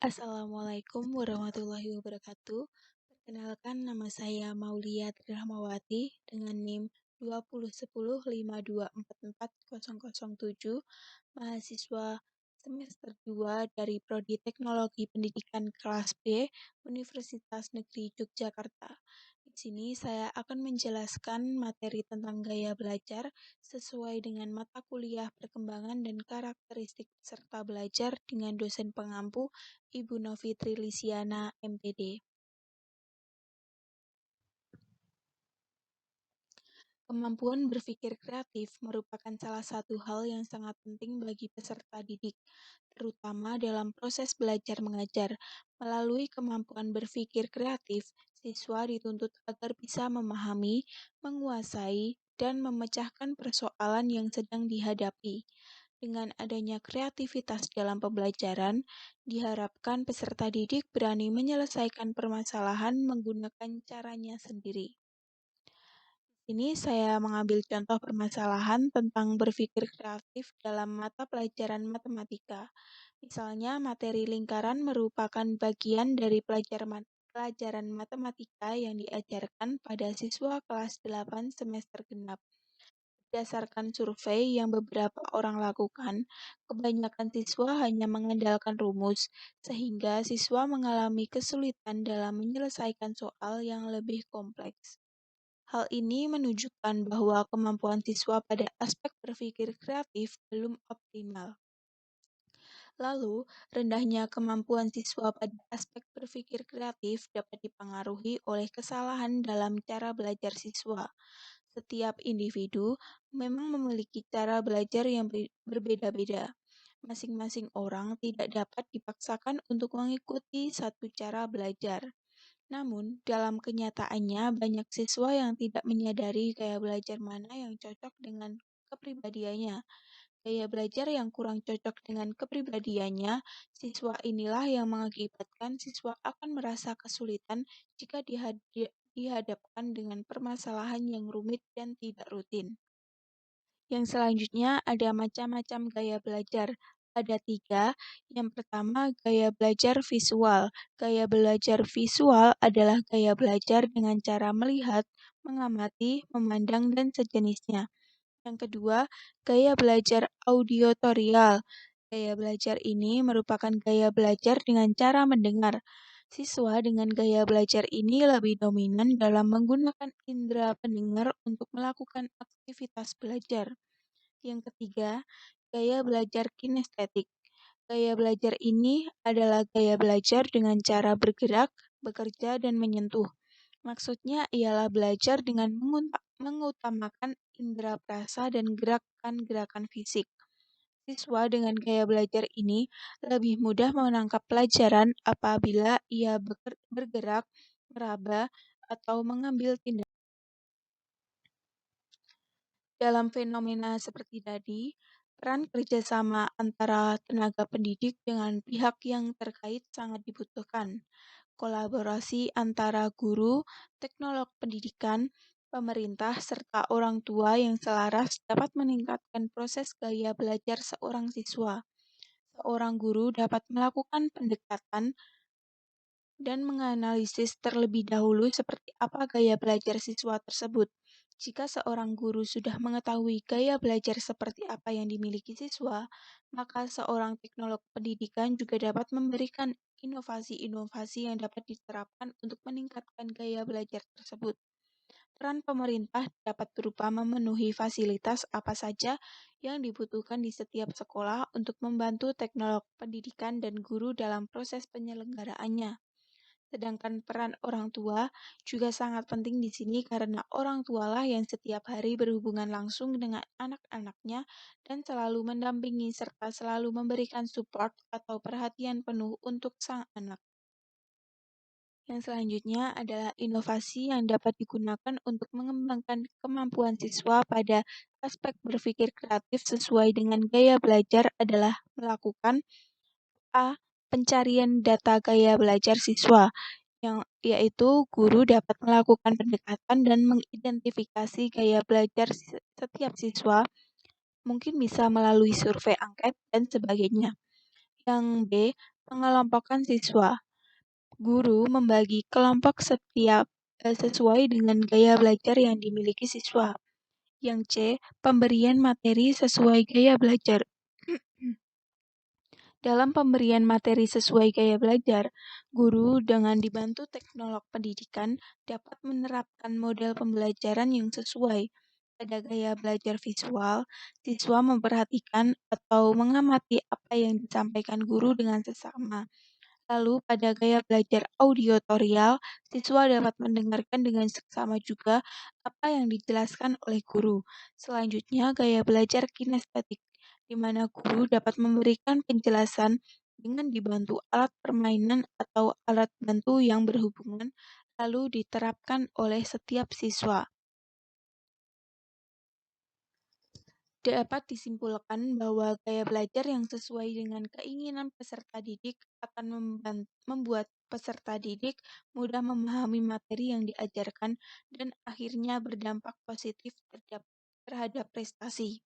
Assalamualaikum warahmatullahi wabarakatuh. Perkenalkan, nama saya Maulia Rahmawati dengan NIM 201052440007, mahasiswa semester 2 dari Prodi Teknologi Pendidikan kelas B, Universitas Negeri Yogyakarta. Di sini saya akan menjelaskan materi tentang gaya belajar sesuai dengan mata kuliah perkembangan dan karakteristik peserta belajar dengan dosen pengampu Ibu Novitri Lisiana, MPD. Kemampuan berpikir kreatif merupakan salah satu hal yang sangat penting bagi peserta didik, terutama dalam proses belajar mengajar. Melalui kemampuan berpikir kreatif, siswa dituntut agar bisa memahami, menguasai, dan memecahkan persoalan yang sedang dihadapi. Dengan adanya kreativitas dalam pembelajaran, diharapkan peserta didik berani menyelesaikan permasalahan menggunakan caranya sendiri. Ini saya mengambil contoh permasalahan tentang berpikir kreatif dalam mata pelajaran matematika. Misalnya, materi lingkaran merupakan bagian dari pelajaran matematika yang diajarkan pada siswa kelas 8 semester genap. Berdasarkan survei yang beberapa orang lakukan, kebanyakan siswa hanya mengandalkan rumus, sehingga siswa mengalami kesulitan dalam menyelesaikan soal yang lebih kompleks. Hal ini menunjukkan bahwa kemampuan siswa pada aspek berpikir kreatif belum optimal. Lalu, rendahnya kemampuan siswa pada aspek berpikir kreatif dapat dipengaruhi oleh kesalahan dalam cara belajar siswa. Setiap individu memang memiliki cara belajar yang berbeda-beda. Masing-masing orang tidak dapat dipaksakan untuk mengikuti satu cara belajar. Namun, dalam kenyataannya, banyak siswa yang tidak menyadari gaya belajar mana yang cocok dengan kepribadiannya. Gaya belajar yang kurang cocok dengan kepribadiannya, siswa inilah yang mengakibatkan siswa akan merasa kesulitan jika dihadapkan dengan permasalahan yang rumit dan tidak rutin. Yang selanjutnya ada macam-macam gaya belajar. Ada 3. Yang pertama, gaya belajar visual. Gaya belajar visual adalah gaya belajar dengan cara melihat, mengamati, memandang, dan sejenisnya. Yang kedua, gaya belajar auditorial. Gaya belajar ini merupakan gaya belajar dengan cara mendengar. Siswa dengan gaya belajar ini lebih dominan dalam menggunakan indera pendengar untuk melakukan aktivitas belajar. Yang ketiga, gaya belajar kinestetik. Gaya belajar ini adalah gaya belajar dengan cara bergerak, bekerja, dan menyentuh. Maksudnya ialah belajar dengan mengutamakan indera perasa dan gerakan-gerakan fisik. Siswa dengan gaya belajar ini lebih mudah menangkap pelajaran apabila ia bergerak, meraba, atau mengambil tindakan. Dalam fenomena seperti tadi, peran kerjasama antara tenaga pendidik dengan pihak yang terkait sangat dibutuhkan. Kolaborasi antara guru, teknolog pendidikan, pemerintah, serta orang tua yang selaras dapat meningkatkan proses gaya belajar seorang siswa. Seorang guru dapat melakukan pendekatan dan menganalisis terlebih dahulu seperti apa gaya belajar siswa tersebut. Jika seorang guru sudah mengetahui gaya belajar seperti apa yang dimiliki siswa, maka seorang teknolog pendidikan juga dapat memberikan inovasi-inovasi yang dapat diterapkan untuk meningkatkan gaya belajar tersebut. Peran pemerintah dapat berupa memenuhi fasilitas apa saja yang dibutuhkan di setiap sekolah untuk membantu teknolog pendidikan dan guru dalam proses penyelenggaraannya. Sedangkan peran orang tua juga sangat penting di sini karena orang tualah yang setiap hari berhubungan langsung dengan anak-anaknya dan selalu mendampingi serta selalu memberikan support atau perhatian penuh untuk sang anak. Yang selanjutnya adalah inovasi yang dapat digunakan untuk mengembangkan kemampuan siswa pada aspek berpikir kreatif sesuai dengan gaya belajar adalah melakukan A. Pencarian data gaya belajar siswa, yaitu guru dapat melakukan pendekatan dan mengidentifikasi gaya belajar setiap siswa, mungkin bisa melalui survei angket dan sebagainya. Yang B. Mengelompokkan siswa. Guru membagi kelompok sesuai dengan gaya belajar yang dimiliki siswa. Yang C, pemberian materi sesuai gaya belajar. Dalam pemberian materi sesuai gaya belajar, guru dengan dibantu teknolog pendidikan dapat menerapkan model pembelajaran yang sesuai. Pada gaya belajar visual, siswa memperhatikan atau mengamati apa yang disampaikan guru dengan sesama. Lalu pada gaya belajar auditorial, siswa dapat mendengarkan dengan seksama juga apa yang dijelaskan oleh guru. Selanjutnya, gaya belajar kinestetik, di mana guru dapat memberikan penjelasan dengan dibantu alat permainan atau alat bantu yang berhubungan, lalu diterapkan oleh setiap siswa. Dapat disimpulkan bahwa gaya belajar yang sesuai dengan keinginan peserta didik akan membuat peserta didik mudah memahami materi yang diajarkan dan akhirnya berdampak positif terhadap prestasi.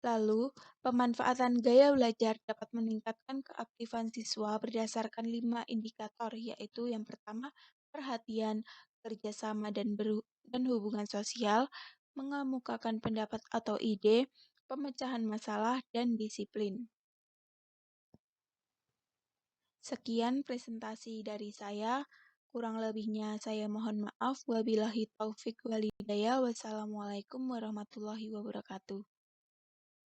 Lalu, pemanfaatan gaya belajar dapat meningkatkan keaktifan siswa berdasarkan 5 indikator, yaitu yang pertama, perhatian, kerjasama, dan hubungan sosial, mengemukakan pendapat atau ide, pemecahan masalah, dan disiplin. Sekian presentasi dari saya. Kurang lebihnya saya mohon maaf. Wabillahi taufik walhidayah. Wassalamualaikum warahmatullahi wabarakatuh.